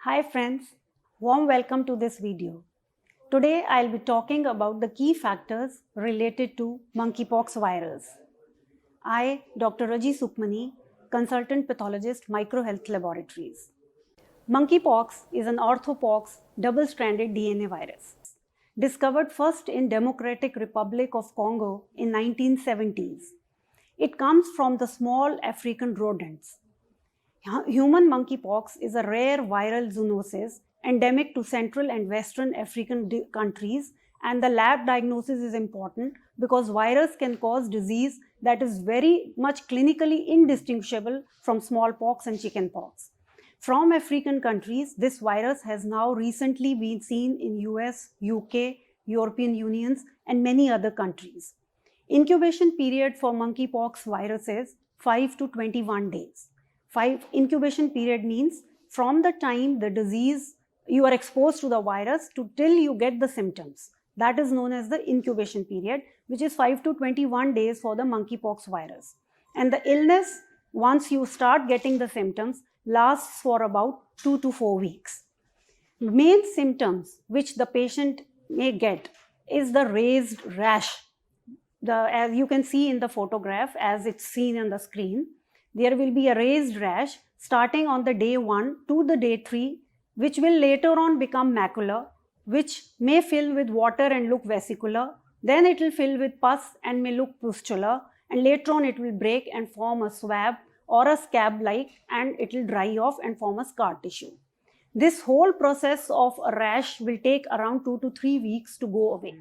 Hi friends, warm welcome to this video. Today I'll be talking about the key factors related to monkeypox virus. I, Dr. Regi Sukhmani, consultant pathologist, microhealth laboratories. Monkeypox is an orthopox double-stranded DNA virus, discovered first in Democratic Republic of Congo in 1970s. It comes from the small African rodents. Human monkeypox is a rare viral zoonosis endemic to Central and Western African countries, and the lab diagnosis is important because virus can cause disease that is very much clinically indistinguishable from smallpox and chickenpox. From African countries, this virus has now recently been seen in US, UK, European Unions, and many other countries. Incubation period for monkeypox virus is 5 to 21 days. Incubation period means from the time the disease you are exposed to the virus to till you get the symptoms. That is known as the incubation period, which is 5 to 21 days for the monkeypox virus. And the illness, once you start getting the symptoms, lasts for about 2 to 4 weeks. Main symptoms which the patient may get is the raised rash. As you can see in the photograph, as it's seen on the screen, there will be a raised rash starting on the day 1 to the day 3, which will later on become macular, which may fill with water and look vesicular. Then it will fill with pus and may look pustular, and later on it will break and form a swab or a scab-like, and it will dry off and form a scar tissue. This whole process of a rash will take around 2 to 3 weeks to go away.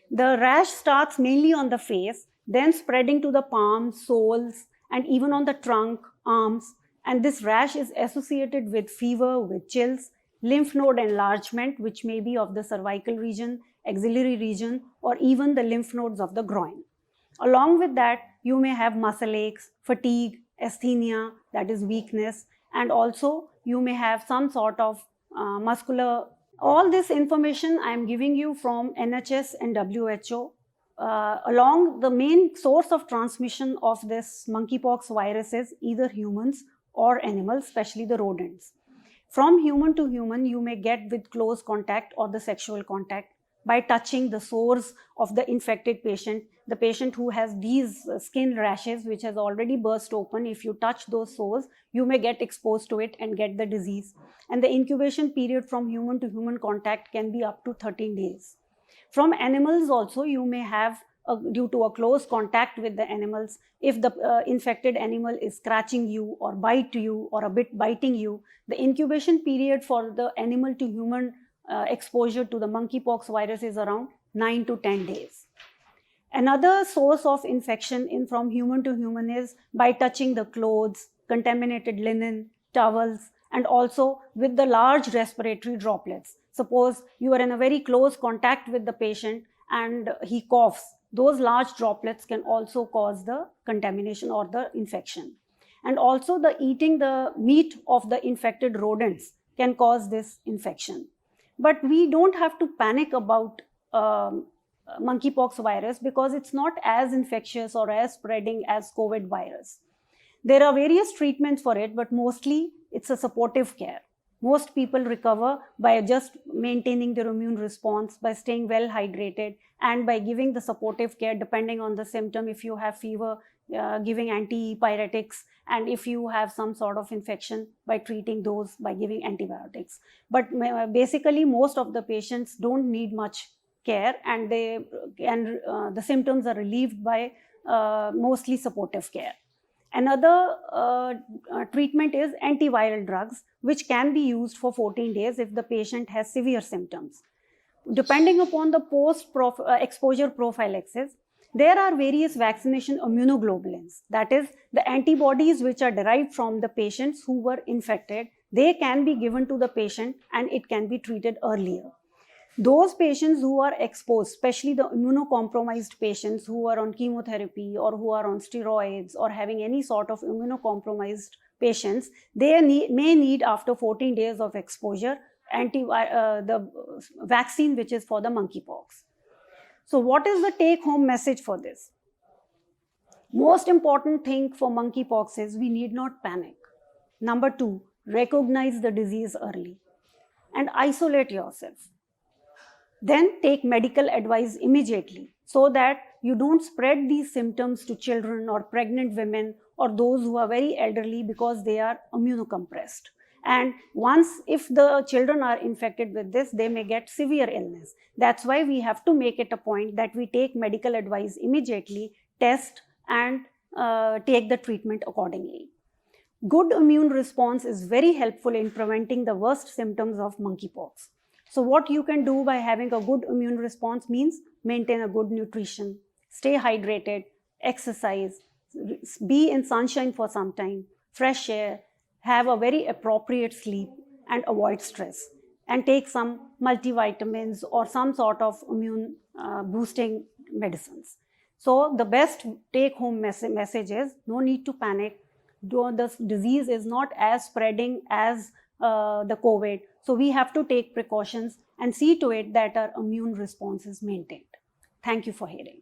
The rash starts mainly on the face, then spreading to the palms, soles, and even on the trunk, arms. And this rash is associated with fever, with chills, lymph node enlargement, which may be of the cervical region, axillary region, or even the lymph nodes of the groin. Along with that, you may have muscle aches, fatigue, asthenia, that is weakness, and also you may have some sort of muscular. All this information I am giving you from NHS and WHO. Along the main source of transmission of this monkeypox virus is either humans or animals, especially the rodents. From human to human, you may get with close contact or the sexual contact by touching the sores of the infected patient. The patient who has these skin rashes which has already burst open, if you touch those sores, you may get exposed to it and get the disease. And the incubation period from human to human contact can be up to 13 days. From animals also, you may have, due to a close contact with the animals, if the infected animal is scratching you or bite you or a bit biting you, the incubation period for the animal to human exposure to the monkeypox virus is around 9 to 10 days. Another source of infection from human to human is by touching the clothes, contaminated linen, towels, and also with the large respiratory droplets. Suppose you are in a very close contact with the patient and he coughs. Those large droplets can also cause the contamination or the infection. And also the eating the meat of the infected rodents can cause this infection. But we don't have to panic about monkeypox virus because it's not as infectious or as spreading as COVID virus. There are various treatments for it, but mostly it's a supportive care. Most people recover by just maintaining their immune response, by staying well hydrated, and by giving the supportive care depending on the symptom. If you have fever, giving antipyretics, and if you have some sort of infection, by treating those by giving antibiotics. But basically, most of the patients don't need much care, and the symptoms are relieved by mostly supportive care. Another treatment is antiviral drugs, which can be used for 14 days if the patient has severe symptoms. Depending upon the post-exposure prophylaxis, there are various vaccination immunoglobulins, that is, the antibodies which are derived from the patients who were infected. They can be given to the patient and it can be treated earlier. Those patients who are exposed, especially the immunocompromised patients who are on chemotherapy or who are on steroids or having any sort of immunocompromised patients, they may need after 14 days of exposure the vaccine which is for the monkeypox. So what is the take-home message for this? Most important thing for monkeypox is we need not panic. Number 2, recognize the disease early. and isolate yourself. Then take medical advice immediately so that you don't spread these symptoms to children or pregnant women or those who are very elderly because they are immunocompressed. And once, if the children are infected with this, they may get severe illness. That's why we have to make it a point that we take medical advice immediately, test, and take the treatment accordingly. Good immune response is very helpful in preventing the worst symptoms of monkeypox. So what you can do by having a good immune response means maintain a good nutrition, stay hydrated, exercise, be in sunshine for some time, fresh air, have a very appropriate sleep, and avoid stress. And take some multivitamins or some sort of immune boosting medicines. So the best take-home message is no need to panic. The disease is not as spreading as the COVID. So we have to take precautions and see to it that our immune response is maintained. Thank you for hearing.